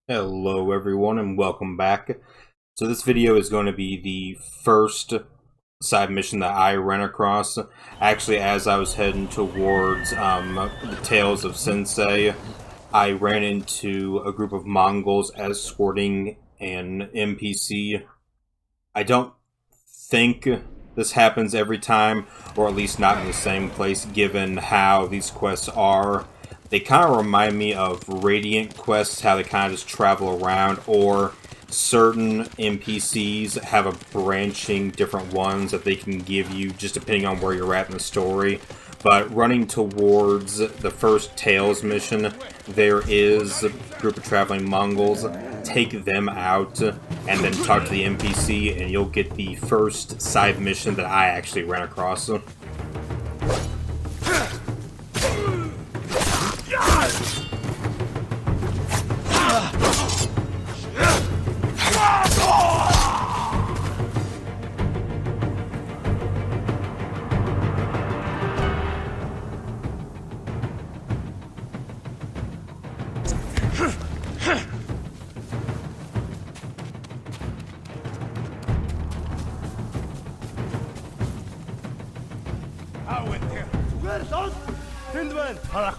Hello everyone and welcome back. So this video is going to be the first side mission that I ran across. Actually, as I was heading towards the Tales of Sensei, I ran into a group of Mongols escorting an NPC. I don't think this happens every time, or at least not in the same place, given how these quests are. They kind of remind me of Radiant quests, how they kind of just travel around, or certain NPCs have a branching different ones that they can give you just depending on where you're at in the story. But running towards the first Tales mission, there is a group of traveling Mongols. Take them out and then talk to the NPC and you'll get the first side mission that I actually ran across.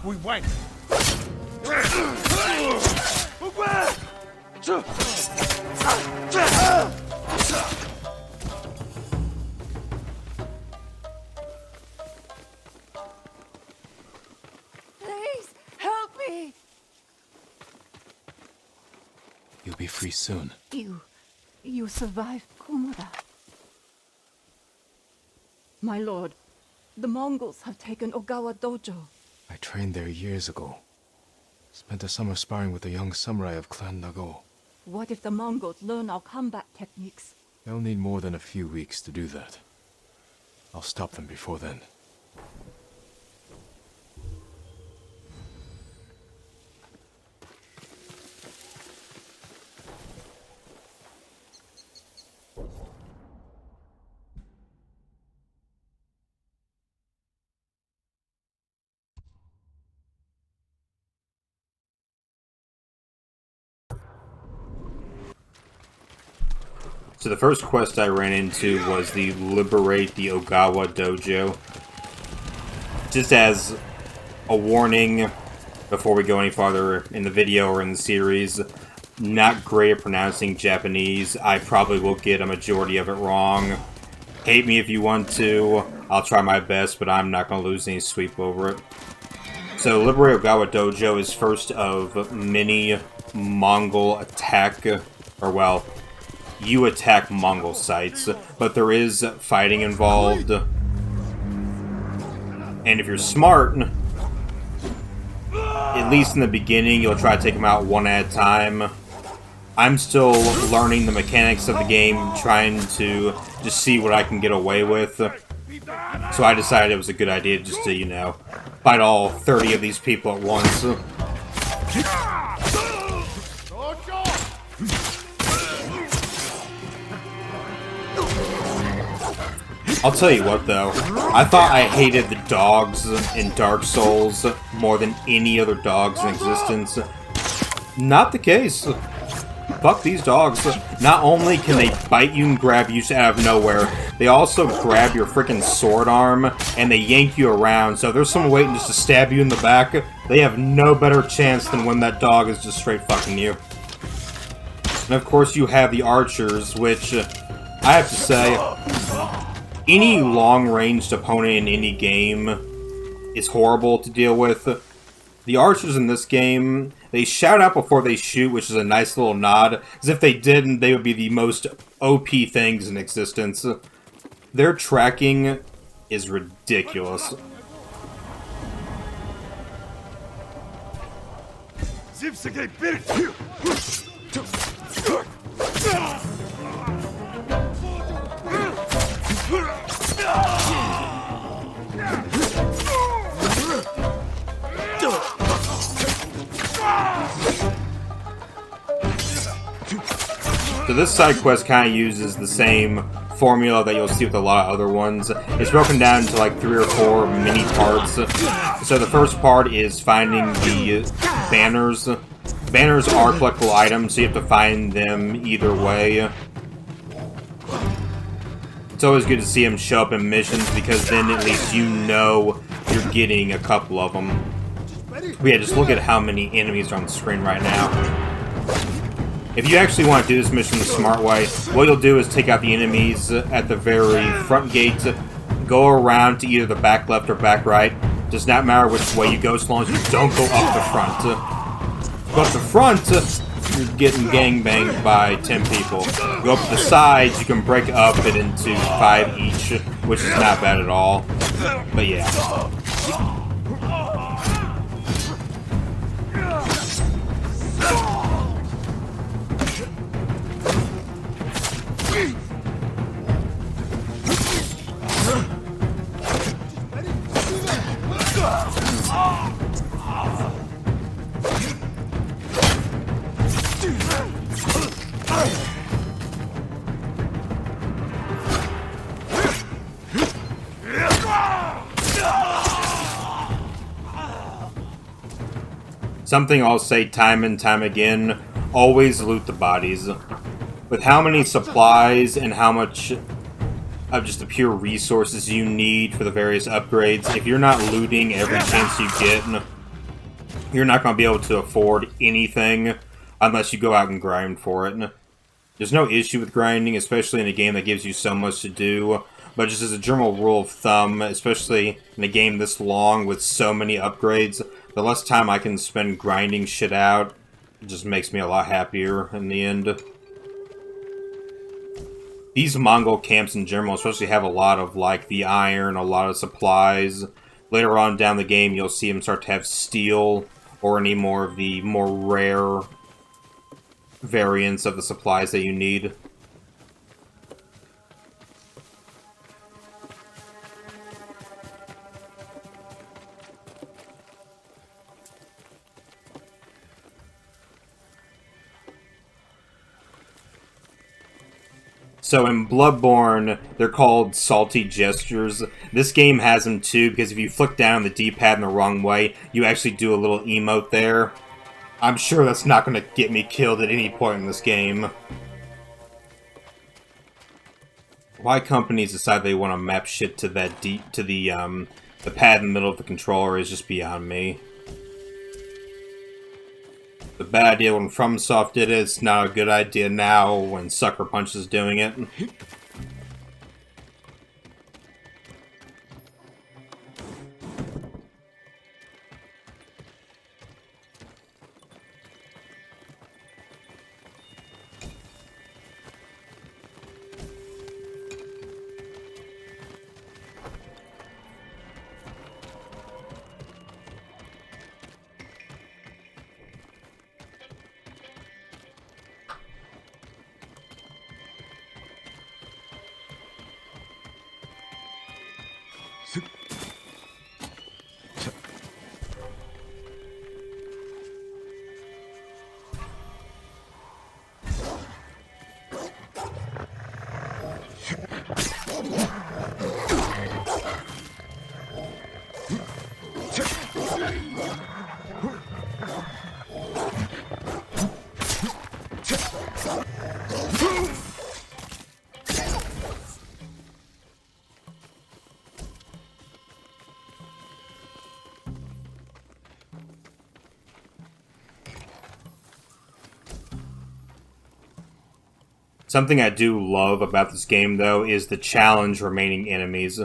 We went. Please help me. You'll be free soon. You survived Kumura. My lord, the Mongols have taken Ogawa Dojo. I trained there years ago. Spent a summer sparring with a young samurai of Clan Nago. What if the Mongols learn our combat techniques? They'll need more than a few weeks to do that. I'll stop them before then. So the first quest I ran into was the Liberate the Ogawa Dojo. Just as a warning, before we go any farther in the video or in the series, not great at pronouncing Japanese. I probably will get a majority of it wrong. Hate me if you want to. I'll try my best, but I'm not going to lose any sweep over it. So Liberate Ogawa Dojo is first of many Mongol attack, or well, you attack Mongol sites, but there is fighting involved. And if you're smart, at least in the beginning, you'll try to take them out one at a time. I'm still learning the mechanics of the game, trying to just see what I can get away with. So I decided it was a good idea just to, you know, fight all 30 of these people at once. I'll tell you what, though. I thought I hated the dogs in Dark Souls more than any other dogs in existence. Not the case. Fuck these dogs. Not only can they bite you and grab you out of nowhere, they also grab your freaking sword arm and they yank you around. So if there's someone waiting just to stab you in the back, they have no better chance than when that dog is just straight fucking you. And of course you have the archers, which I have to say, any long-ranged opponent in any game is horrible to deal with. The archers in this game, they shout out before they shoot, which is a nice little nod. As if they didn't, they would be the most OP things in existence. Their tracking is ridiculous. So this side quest kind of uses the same formula that you'll see with a lot of other ones. It's broken down into like 3 or 4 mini parts. So the first part is finding the banners Banners are collectible items, so you have to find them either way. It's always good to see them show up in missions, because then at least you know you're getting a couple of them. But yeah, just look at how many enemies are on the screen right now. If you actually want to do this mission the smart way, what you'll do is take out the enemies at the very front gate, go around to either the back left or back right. Does not matter which way you go, as long as you don't go up the front. Go up the front, you're getting gangbanged by 10 people. Go up the sides, you can break up it into 5 each, which is not bad at all. But yeah. Something I'll say time and time again, always loot the bodies. With how many supplies and how much of just the pure resources you need for the various upgrades, if you're not looting every chance you get, you're not going to be able to afford anything unless you go out and grind for it. There's no issue with grinding, especially in a game that gives you so much to do, but just as a general rule of thumb, especially in a game this long with so many upgrades, the less time I can spend grinding shit out, it just makes me a lot happier in the end. These Mongol camps in general especially have a lot of, like, the iron, a lot of supplies. Later on down the game, you'll see them start to have steel, or any more of the more rare variants of the supplies that you need. So in Bloodborne, they're called salty gestures. This game has them too, because if you flick down the D-pad in the wrong way, you actually do a little emote there. I'm sure that's not going to get me killed at any point in this game. Why companies decide they want to map shit to that the pad in the middle of the controller is just beyond me. The bad idea when FromSoft did it, it's not a good idea now when Sucker Punch is doing it. Something I do love about this game, though, is the challenge remaining enemies.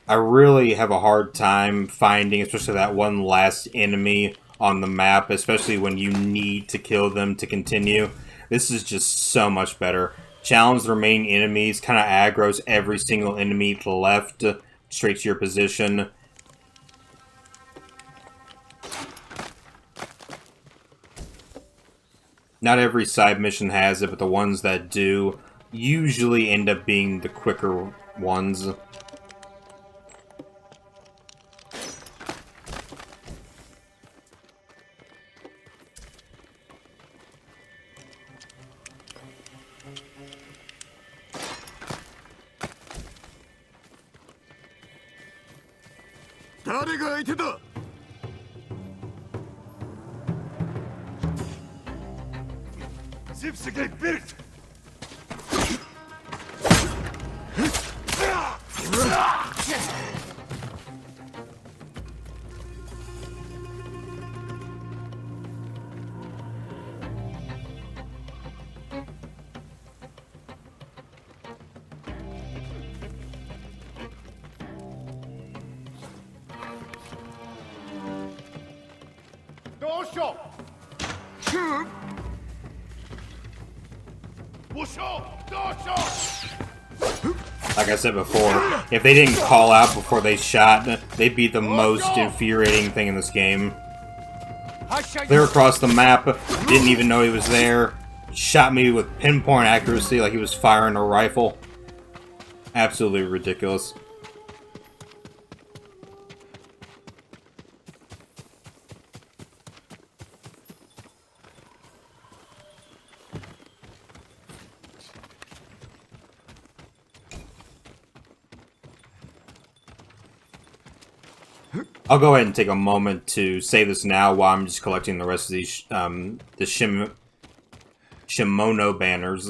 I really have a hard time finding, especially that one last enemy on the map, especially when you need to kill them to continue. This is just so much better. Challenge the remaining enemies, kind of aggroes every single enemy to the left, straight to your position. Not every side mission has it, but the ones that do usually end up being the quicker ones. Liberate! Dojo! Like I said before, if they didn't call out before they shot, they'd be the most infuriating thing in this game. Clear across the map, didn't even know he was there, shot me with pinpoint accuracy like he was firing a rifle. Absolutely ridiculous. I'll go ahead and take a moment to say this now while I'm just collecting the rest of these the Shimono banners.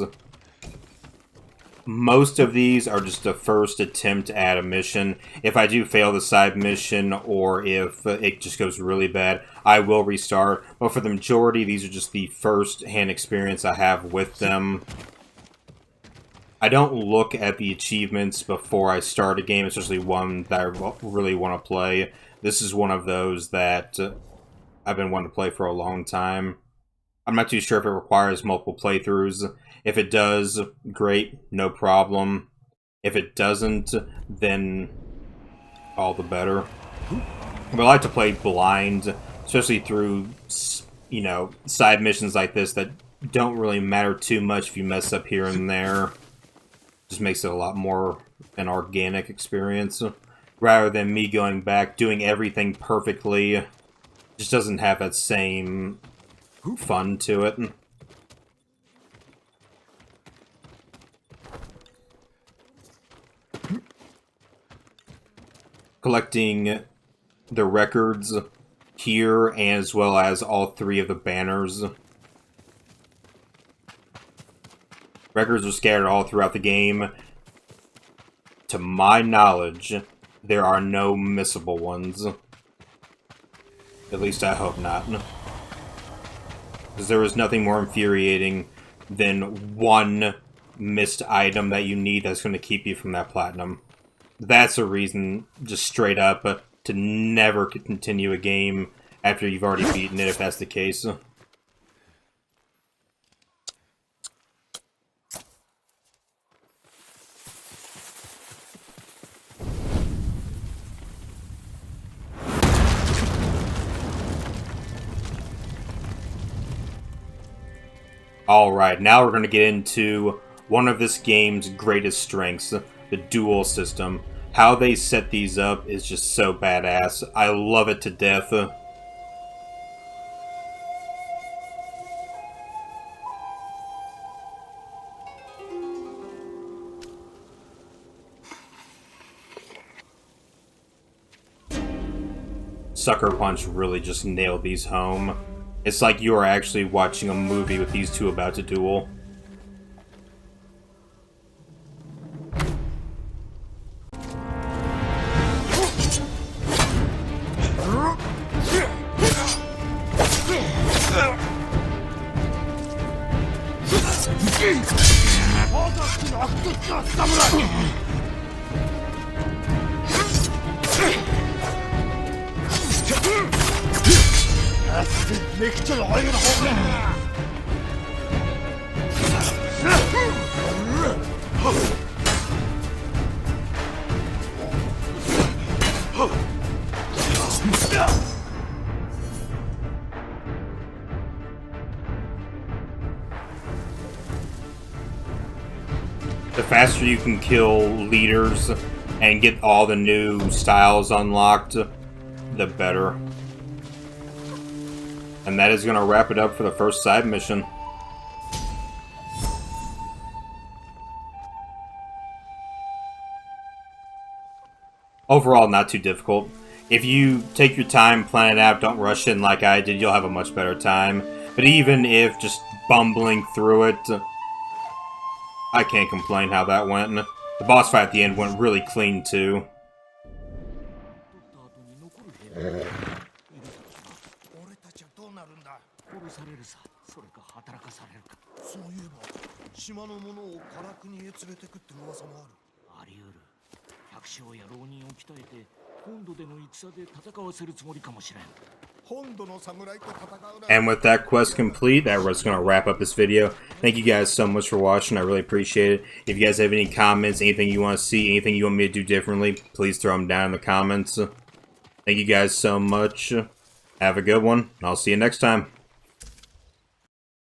Most of these are just a first attempt at a mission. If I do fail the side mission or if it just goes really bad, I will restart. But for the majority, these are just the first-hand experience I have with them. I don't look at the achievements before I start a game, especially one that I really want to play. This is one of those that I've been wanting to play for a long time. I'm not too sure if it requires multiple playthroughs. If it does, great, no problem. If it doesn't, then all the better. But I like to play blind, especially through, you know, side missions like this that don't really matter too much if you mess up here and there. Just makes it a lot more an organic experience. Rather than me going back, doing everything perfectly, just doesn't have that same fun to it. Collecting the records here, as well as all three of the banners. Records are scattered all throughout the game. To my knowledge, there are no missable ones. At least I hope not. Because there is nothing more infuriating than one missed item that you need that's going to keep you from that platinum. That's a reason, just straight up, to never continue a game after you've already beaten it, if that's the case. Alright, now we're going to get into one of this game's greatest strengths, the duel system. How they set these up is just so badass. I love it to death. Sucker Punch really just nailed these home. It's like you are actually watching a movie with these two about to duel. The faster you can kill leaders and get all the new styles unlocked, the better. And that is going to wrap it up for the first side mission. Overall, not too difficult. If you take your time, plan it out, don't rush in like I did, you'll have a much better time. But even if just bumbling through it, I can't complain how that went. The boss fight at the end went really clean, too. 俺たちはどうなるんだ。殺されるさ。それか働かされるか。そういえば島の者を唐国へ連れてくって噂もある。あり得る。百姓や浪人を鍛えて本土での戦で戦わせるつもりかもしれん。 And with that quest complete, that was going to wrap up this video. Thank you guys so much for watching. I really appreciate it. If you guys have any comments, anything you want to see, anything you want me to do differently, please throw them down in the comments. Thank you guys so much. Have a good one. I'll see you next time.